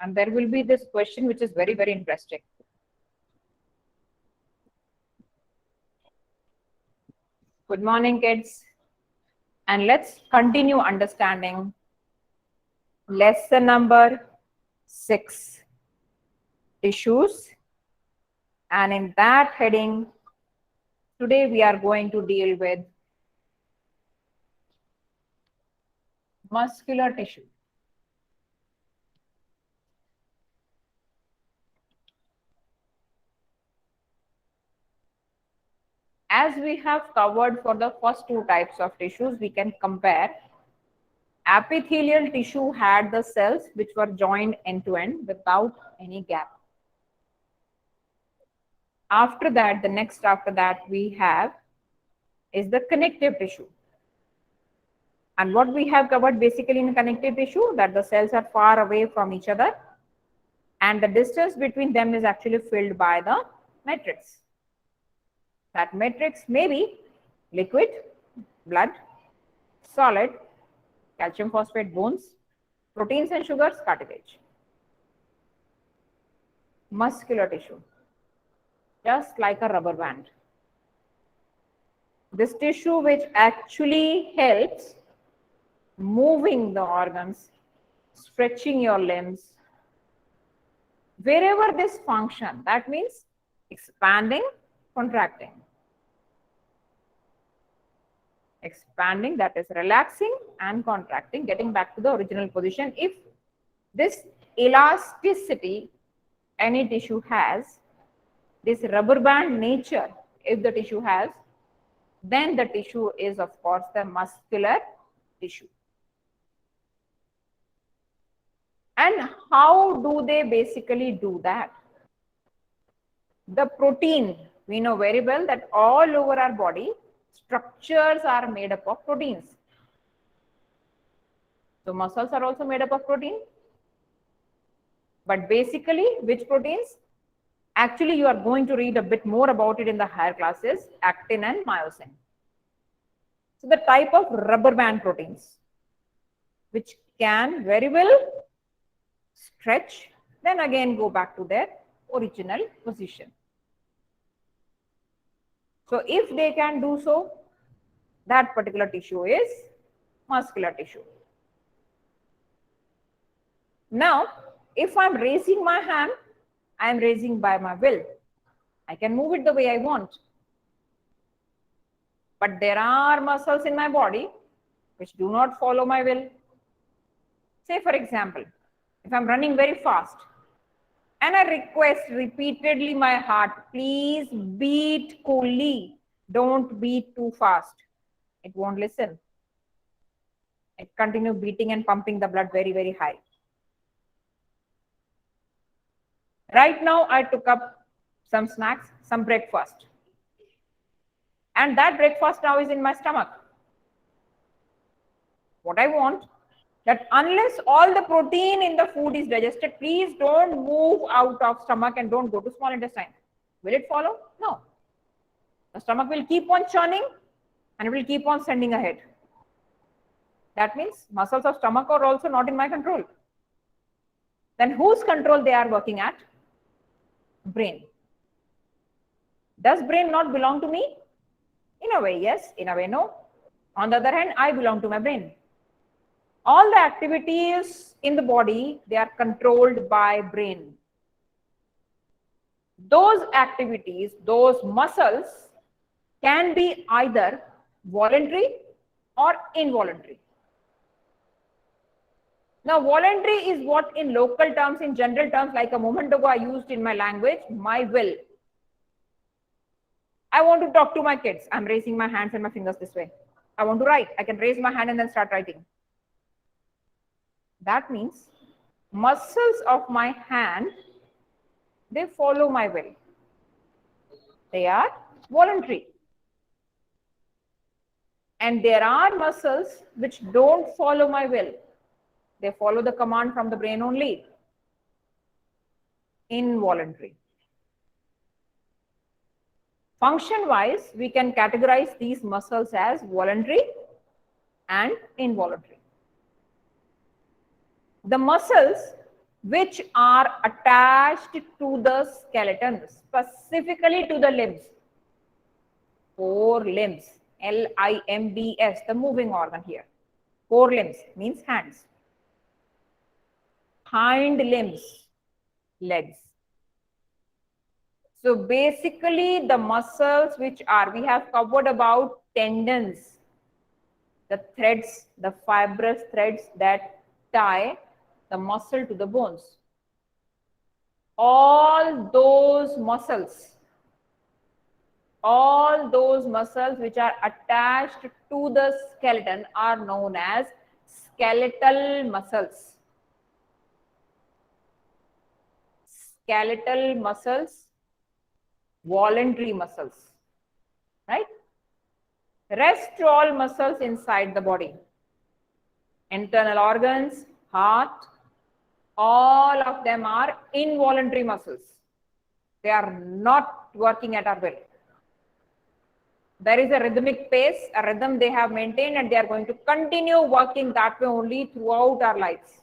And there will be this question which is very, very interesting. Good morning, kids. And let's continue understanding lesson number 6, tissues. And in that heading, today we are going to deal with muscular tissue. As we have covered for the first 2 types of tissues, we can compare. Epithelial tissue had the cells which were joined end to end without any gap. After that, the next after that we have is the connective tissue. And what we have covered basically in connective tissue, that the cells are far away from each other and the distance between them is actually filled by the matrix. That matrix may be liquid, blood, solid, calcium phosphate, bones, proteins and sugars, cartilage. Muscular tissue, just like a rubber band. This tissue which actually helps moving the organs, stretching your limbs, wherever this function, that means expanding, contracting. Expanding, that is relaxing, and contracting, getting back to the original position. If this elasticity any tissue has, this rubber band nature, if the tissue has, then the tissue is of course the muscular tissue. And how do they basically do that? The protein, we know very well that all over our body, structures are made up of proteins. So muscles are also made up of protein. But basically, which proteins? Actually, you are going to read a bit more about it in the higher classes, actin and myosin. So the type of rubber band proteins, which can very well stretch, then again go back to their original position. So if they can do so, that particular tissue is muscular tissue. Now, if I'm raising my hand, I'm raising by my will. I can move it the way I want. But there are muscles in my body which do not follow my will. Say for example, if I'm running very fast and I request repeatedly my heart, please beat coolly, don't beat too fast. It won't listen. It continues beating and pumping the blood very, very high. Right now, I took up some snacks, some breakfast. And that breakfast now is in my stomach. What I want, that unless all the protein in the food is digested, please don't move out of stomach and don't go to small intestine. Will it follow? No. The stomach will keep on churning and it will keep on sending ahead. That means muscles of stomach are also not in my control. Then whose control they are working at? Brain. Does brain not belong to me? In a way, yes. In a way, no. On the other hand, I belong to my brain. All the activities in the body, they are controlled by brain. Those activities, those muscles can be either voluntary or involuntary. Now, voluntary is what in local terms, in general terms, like a moment ago I used in my language, my will. I want to talk to my kids. I'm raising my hands and my fingers this way. I want to write. I can raise my hand and then start writing. That means muscles of my hand, they follow my will. They are voluntary. And there are muscles which don't follow my will. They follow the command from the brain only. Involuntary. Function-wise, we can categorize these muscles as voluntary and involuntary. The muscles which are attached to the skeleton, specifically to the limbs. 4 limbs, L-I-M-B-S, the moving organ here. 4 limbs means hands. Hind limbs, legs. So basically the muscles which are, we have covered about tendons, the threads, the fibrous threads that tie the muscle to the bones. All those muscles which are attached to the skeleton are known as skeletal muscles. Skeletal muscles, voluntary muscles, right? Rest all muscles inside the body. Internal organs, heart, all of them are involuntary muscles. They are not working at our will. There is a rhythmic pace, a rhythm they have maintained, and they are going to continue working that way only throughout our lives.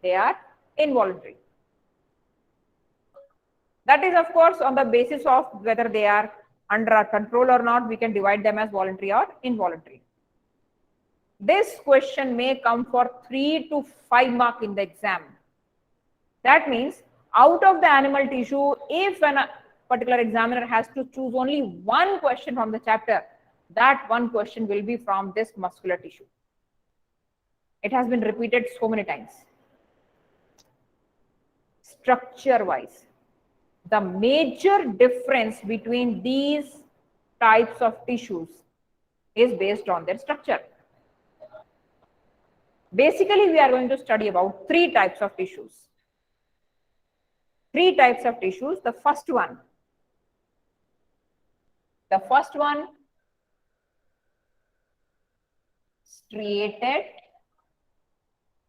They are involuntary. That is, of course, on the basis of whether they are under our control or not. We can divide them as voluntary or involuntary. This question may come for 3 to 5 marks in the exam. That means out of the animal tissue, if a particular examiner has to choose only one question from the chapter, that one question will be from this muscular tissue. It has been repeated so many times. Structure wise, the major difference between these types of tissues is based on their structure. Basically, we are going to study about 3 types of tissues. 3 types of tissues. The first one, striated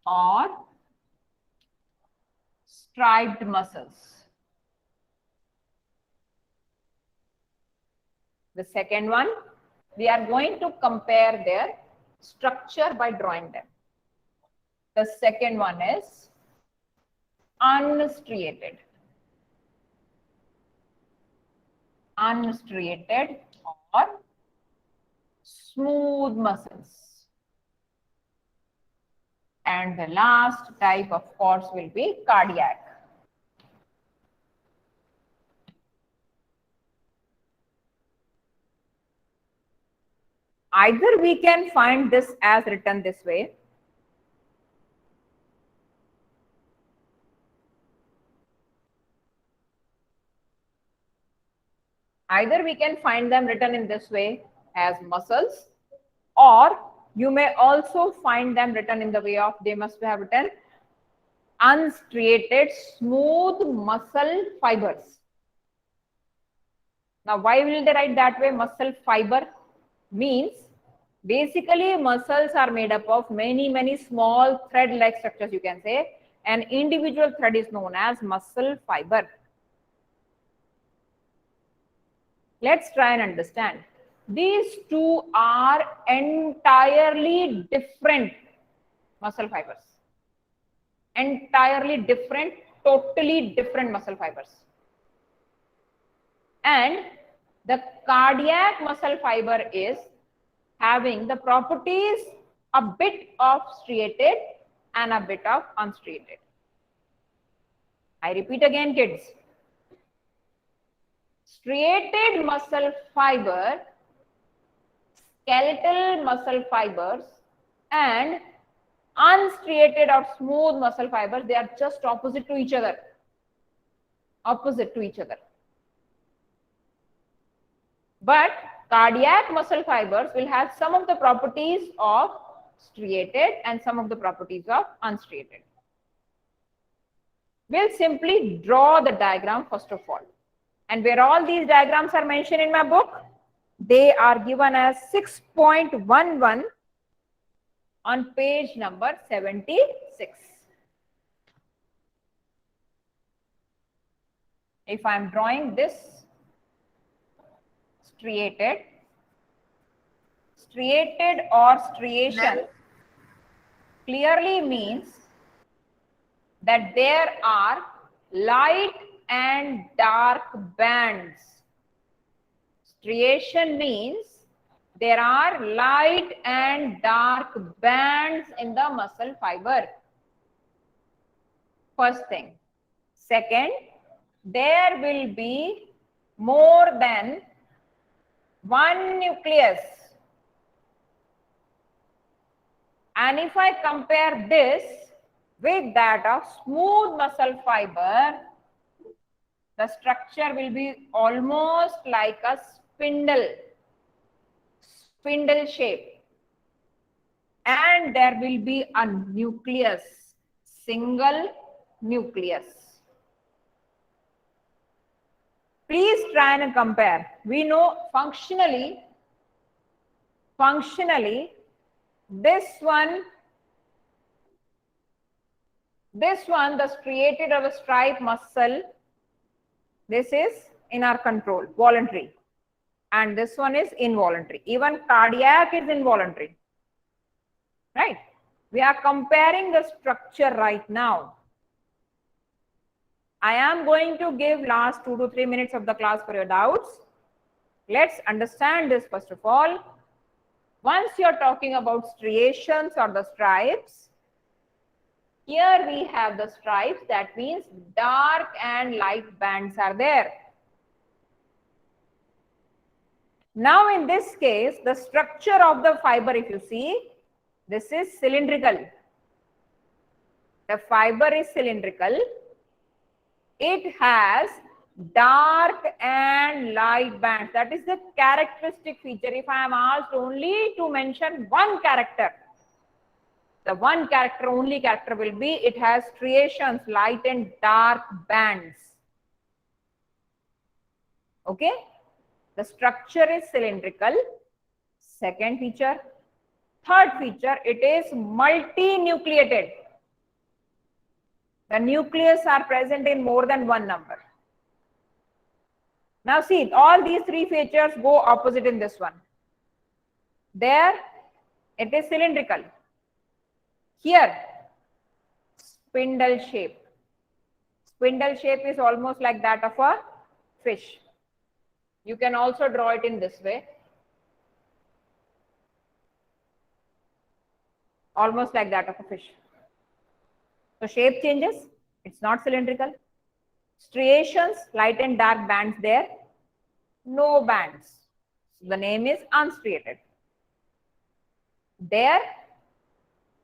or striped muscles. The second one, we are going to compare their structure by drawing them. The second one is unstriated. Unstriated or smooth muscles. And the last type, of course, will be cardiac. Either we can find this as written this way. Either we can find them written in this way as muscles, or you may also find them written in the way of, they must have written unstriated smooth muscle fibers. Now, why will they write that way? Muscle fiber means basically muscles are made up of many small thread-like structures, you can say. An individual thread is known as muscle fiber. Let's try and understand. These two are entirely different muscle fibers. Entirely different, totally different muscle fibers. And the cardiac muscle fiber is having the properties a bit of striated and a bit of unstriated. I repeat again, kids. Striated muscle fiber, skeletal muscle fibers, and unstriated or smooth muscle fibers, they are just opposite to each other. Opposite to each other. But cardiac muscle fibers will have some of the properties of striated and some of the properties of unstriated. We'll simply draw the diagram first of all. And where all these diagrams are mentioned in my book, they are given as 6.11 on page number 76. If I am drawing this striated or striation clearly means that there are light and dark bands. Striation means there are light and dark bands in the muscle fiber. First thing. Second, there will be more than one nucleus. And if I compare this with that of smooth muscle fiber, the structure will be almost like a spindle shape. And there will be a nucleus, single nucleus. Please try and compare. We know functionally, this one, the striated or the stripe muscle, this is in our control, voluntary. And this one is involuntary. Even cardiac is involuntary. Right? We are comparing the structure right now. I am going to give last 2 to 3 minutes of the class for your doubts. Let's understand this first of all. Once you're talking about striations or the stripes, here we have the stripes. That means dark and light bands are there. Now in this case, the structure of the fiber, if you see, this is cylindrical. The fiber is cylindrical. It has dark and light bands. That is the characteristic feature. If I am asked only to mention one character, the one character, only character will be it has striations, light and dark bands. Okay? The structure is cylindrical. Second feature. Third feature, it is multinucleated. The nucleus are present in more than one number. Now see, all these three features go opposite in this one. There, it is cylindrical. Here, spindle shape. Spindle shape is almost like that of a fish. You can also draw it in this way. Almost like that of a fish. So shape changes. It's not cylindrical. Striations, light and dark bands there. No bands. So the name is unstriated. There,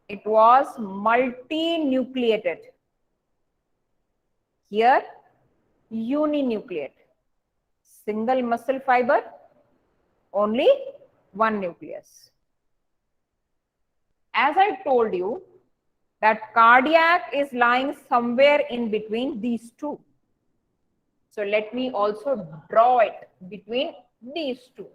it was multinucleated. Here, uninucleate. Single muscle fiber, only one nucleus. As I told you, that cardiac is lying somewhere in between these two. So let me also draw it between these two.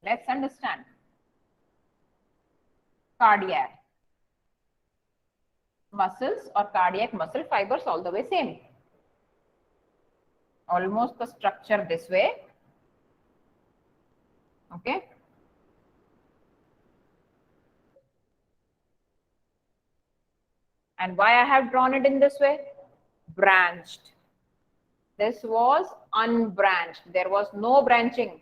Let's understand. Cardiac muscles or cardiac muscle fibers all the way same. Almost the structure this way. Okay. And why I have drawn it in this way? Branched. This was unbranched. There was no branching.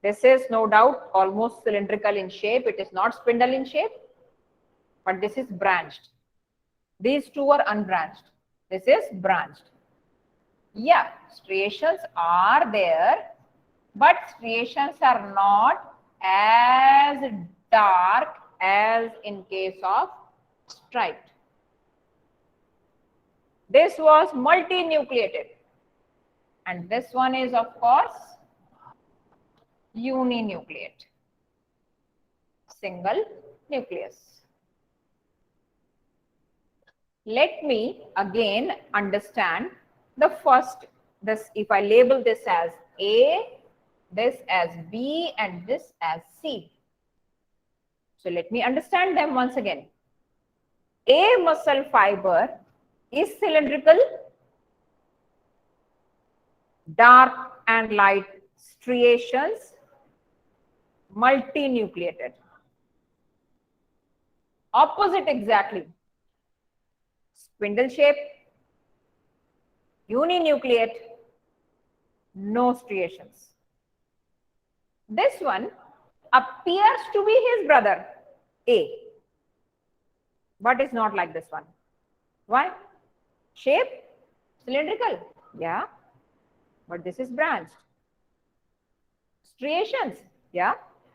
This is no doubt almost cylindrical in shape. It is not spindle in shape, but this is branched. These two are unbranched. This is branched. Yeah, striations are there, but striations are not as dark as in case of striped. This was multinucleated, and this one is of course uninucleate, single nucleus. Let me again understand the first, this if I label this as A, this as B and this as C. So let me understand them once again. A muscle fiber is cylindrical, dark and light striations, multinucleated. Opposite exactly. Spindle shape, uninucleate, no striations. This one appears to be his brother, A, but it's not like this one. Why? Shape, cylindrical, yeah, but this is branched. Striations, yeah,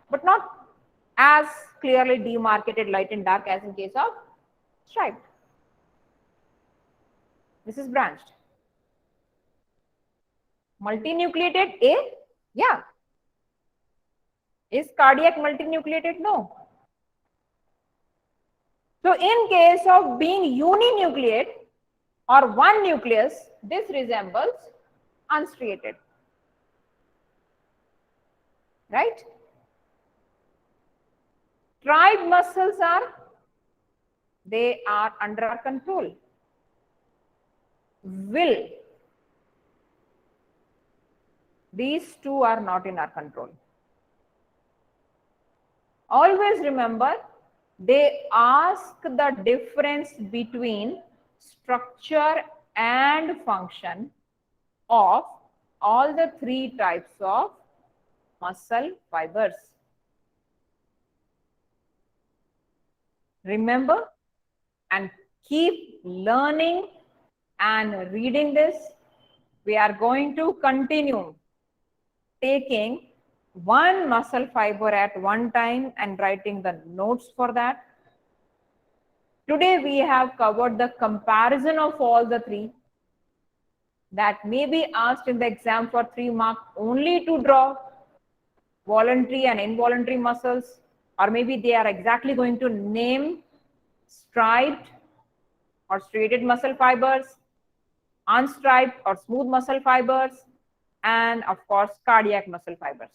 but not as clearly demarcated light and dark as in case of striped. This is branched. Multinucleated A, yeah. Is cardiac multinucleated? No. So in case of being uninucleate or one nucleus, this resembles unstriated. Right? Tribe muscles they are under our control. Will. These two are not in our control. Always remember, they ask the difference between structure and function of all the three types of muscle fibers. Remember and keep learning and reading this. We are going to continue taking one muscle fiber at one time and writing the notes for that. Today we have covered the comparison of all the three that may be asked in the exam for 3 marks only to draw voluntary and involuntary muscles, or maybe they are exactly going to name striped or striated muscle fibers, unstriped or smooth muscle fibers, and of course cardiac muscle fibers.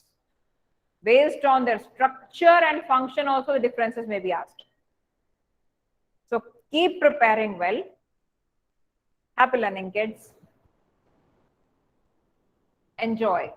Based on their structure and function also the differences may be asked. So keep preparing well. Happy learning, kids. Enjoy.